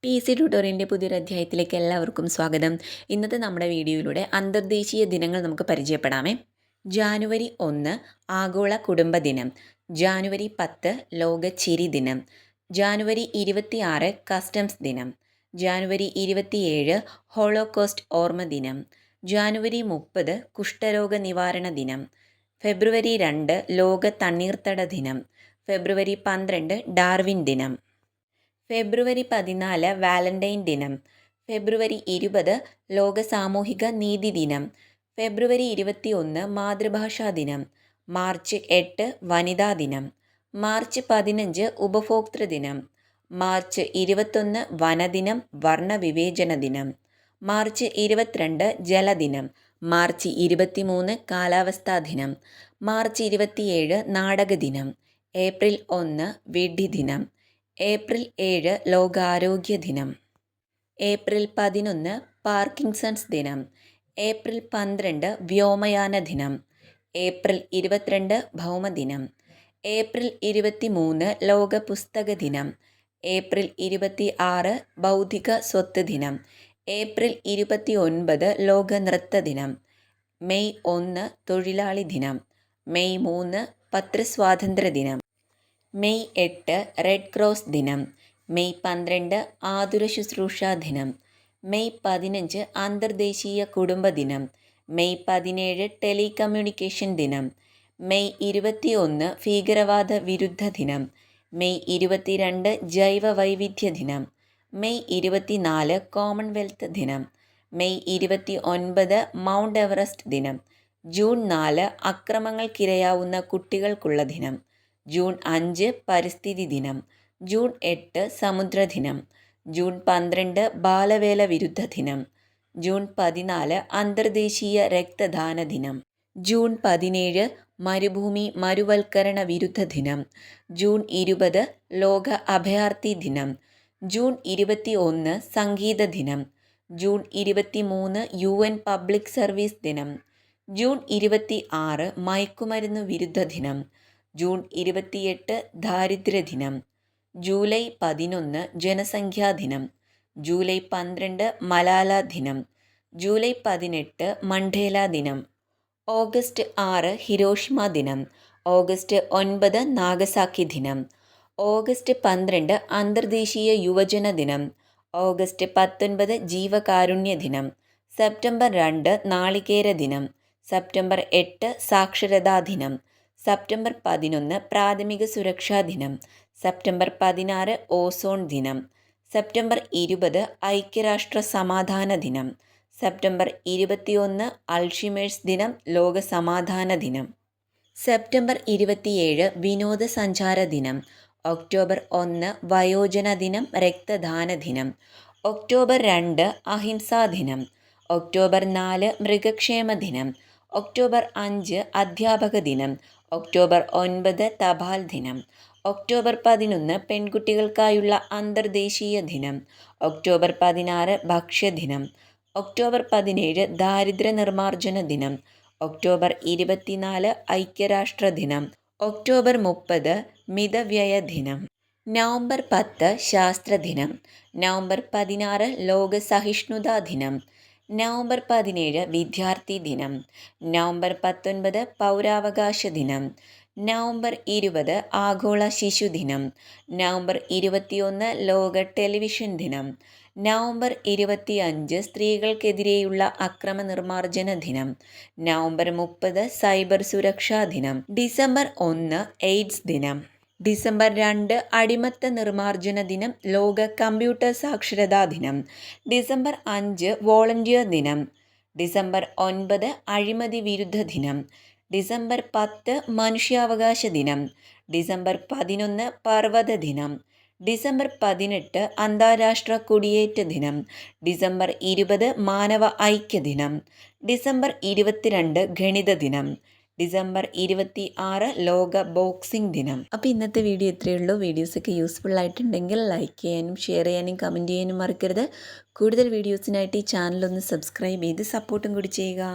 PC ട്യൂട്ടോറിയലിൻ്റെ പുതിയൊരു അധ്യായത്തിലേക്ക് എല്ലാവർക്കും സ്വാഗതം. ഇന്നത്തെ നമ്മുടെ വീഡിയോയിലൂടെ അന്തർദേശീയ ദിനങ്ങൾ നമുക്ക് പരിചയപ്പെടാമേ. ജാനുവരി 1 ആഗോള കുടുംബ ദിനം, ജാനുവരി 10 ലോക ചിരി ദിനം, ജാനുവരി 26 കസ്റ്റംസ് ദിനം, ജാനുവരി 27 ഹോളോകോസ്റ്റ് ഓർമ്മ ദിനം, ജാനുവരി 30 കുഷ്ഠരോഗ നിവാരണ ദിനം, ഫെബ്രുവരി 2 ലോക തണ്ണീർത്തട ദിനം, ഫെബ്രുവരി 12 ഡാർവിൻ ദിനം, ഫെബ്രുവരി 14 വാലന്റൈൻ ദിനം, ഫെബ്രുവരി 20 ലോക സാമൂഹിക നീതി ദിനം, ഫെബ്രുവരി 21 മാതൃഭാഷാ ദിനം, മാർച്ച് 8 വനിതാ ദിനം, മാർച്ച് 15 ഉപഭോക്തൃ ദിനം, മാർച്ച് 21 വനദിനം വർണ്ണവിവേചന ദിനം, മാർച്ച് 22 ജലദിനം, മാർച്ച് 23 കാലാവസ്ഥാ ദിനം, മാർച്ച് 27 നാടക ദിനം, ഏപ്രിൽ 1 വിഡ്ഢി ദിനം, ഏപ്രിൽ 7 ലോകാരോഗ്യ ദിനം, ഏപ്രിൽ 11 പാർക്കിൻസൺസ് ദിനം, ഏപ്രിൽ 12 വ്യോമയാന ദിനം, ഏപ്രിൽ 22 ഭൗമദിനം, ഏപ്രിൽ 23 ലോക പുസ്തക ദിനം, ഏപ്രിൽ 26 ബൗദ്ധിക സ്വത്ത് ദിനം, ഏപ്രിൽ 29 ലോക നൃത്ത ദിനം, മെയ് 1 തൊഴിലാളി ദിനം, മെയ് 3 പത്രസ്വാതന്ത്ര്യ ദിനം, മെയ് 8 റെഡ് ക്രോസ് ദിനം, മെയ് 12 ആതുര ശുശ്രൂഷാ ദിനം, മെയ് 15 അന്തർദേശീയ കുടുംബ ദിനം, മെയ് 17 ടെലികമ്മ്യൂണിക്കേഷൻ ദിനം, മെയ് 21 ഭീകരവാദ വിരുദ്ധ ദിനം, മെയ് 22 ജൈവ വൈവിധ്യ ദിനം, മെയ് 24 കോമൺവെൽത്ത് ദിനം, മെയ് 29 മൗണ്ട് എവറസ്റ്റ് ദിനം, ജൂൺ 4 അക്രമങ്ങൾക്കിരയാവുന്ന കുട്ടികൾക്കുള്ള ദിനം, ജൂൺ 5 പരിസ്ഥിതി ദിനം, ജൂൺ 8 സമുദ്രദിനം, ജൂൺ 12 ബാലവേല വിരുദ്ധ ദിനം, ജൂൺ 14 അന്തർദേശീയ രക്തദാന ദിനം, ജൂൺ 17 മരുഭൂമി മരുവൽക്കരണ വിരുദ്ധ ദിനം, ജൂൺ 20 ലോക അഭയാർത്ഥി ദിനം, ജൂൺ 21 സംഗീത ദിനം, ജൂൺ 23 UN പബ്ലിക് സർവീസ് ദിനം, ജൂൺ 26 മയക്കുമരുന്ന് വിരുദ്ധ ദിനം, ജൂൺ 28 ദാരിദ്ര്യ ദിനം, ജൂലൈ 11 ജനസംഖ്യാ ദിനം, ജൂലൈ 12 മലാല ദിനം, ജൂലൈ 18 മണ്ടേല ദിനം, ഓഗസ്റ്റ് 6 ഹിരോഷിമ ദിനം, ഓഗസ്റ്റ് 9 നാഗസാക്കി ദിനം, ഓഗസ്റ്റ് 12 അന്തർദേശീയ യുവജന ദിനം, ഓഗസ്റ്റ് 19 ജീവകാരുണ്യ ദിനം, സെപ്റ്റംബർ 2 നാളികേര ദിനം, സെപ്റ്റംബർ 8 സാക്ഷരതാ ദിനം, സെപ്റ്റംബർ 11 പ്രാഥമിക സുരക്ഷാ ദിനം, സെപ്റ്റംബർ 16 ഓസോൺ ദിനം, സെപ്റ്റംബർ 20 ഐക്യരാഷ്ട്ര സമാധാന ദിനം, സെപ്റ്റംബർ 21 അൾഷിമേഴ്സ് ദിനം ലോക സമാധാന ദിനം, സെപ്റ്റംബർ 27 വിനോദസഞ്ചാര ദിനം, ഒക്ടോബർ 1 വയോജന ദിനം രക്തദാന ദിനം, ഒക്ടോബർ 2 അഹിംസാ ദിനം, ഒക്ടോബർ 4 മൃഗക്ഷേമ ദിനം, ഒക്ടോബർ 5 അധ്യാപക ദിനം, ഒക്ടോബർ 9 തപാൽ ദിനം, ഒക്ടോബർ 11 പെൺകുട്ടികൾക്കായുള്ള അന്തർദേശീയ ദിനം, ഒക്ടോബർ 16 ഭക്ഷ്യദിനം, ഒക്ടോബർ 17 ദാരിദ്ര്യ നിർമ്മാർജ്ജന ദിനം, ഒക്ടോബർ 24 ഐക്യരാഷ്ട്ര ദിനം, ഒക്ടോബർ 30 മിതവ്യയ ദിനം, നവംബർ 10 ശാസ്ത്ര ദിനം, നവംബർ 16 ലോക സഹിഷ്ണുതാ ദിനം, നവംബർ 17 വിദ്യാർത്ഥി ദിനം, നവംബർ 19 പൗരാവകാശ ദിനം, നവംബർ 20 ആഗോള ശിശുദിനം, നവംബർ 21 ലോക ടെലിവിഷൻ ദിനം, നവംബർ 25 സ്ത്രീകൾക്കെതിരെയുള്ള അക്രമ നിർമ്മാർജ്ജന ദിനം, നവംബർ 30 സൈബർ സുരക്ഷാ ദിനം, ഡിസംബർ 1 എയ്ഡ്സ് ദിനം, ഡിസംബർ 2 അടിമത്ത നിർമ്മാർജ്ജന ദിനം ലോക കമ്പ്യൂട്ടർ സാക്ഷരതാ ദിനം, ഡിസംബർ 5 വോളണ്ടിയർ ദിനം, ഡിസംബർ 9 അഴിമതി വിരുദ്ധ ദിനം, ഡിസംബർ 10 മനുഷ്യാവകാശ ദിനം, ഡിസംബർ 11 പർവ്വത ദിനം, ഡിസംബർ 18 അന്താരാഷ്ട്ര കുടിയേറ്റ ദിനം, ഡിസംബർ 20 മാനവ ഐക്യ ദിനം, ഡിസംബർ 22 ഗണിത ദിനം, ഡിസംബർ 26 ലോക ബോക്സിംഗ് ദിനം. അപ്പോൾ ഇന്നത്തെ വീഡിയോ ഇത്രയേ ഉള്ളൂ. വീഡിയോസൊക്കെ യൂസ്ഫുൾ ആയിട്ടുണ്ടെങ്കിൽ ലൈക്ക് ചെയ്യാനും ഷെയർ ചെയ്യാനും കമൻറ്റ് ചെയ്യാനും മറക്കരുത്. കൂടുതൽ വീഡിയോസിനായിട്ട് ഈ ചാനലൊന്ന് സബ്സ്ക്രൈബ് ചെയ്ത് സപ്പോർട്ടും കൂടി ചെയ്യുക.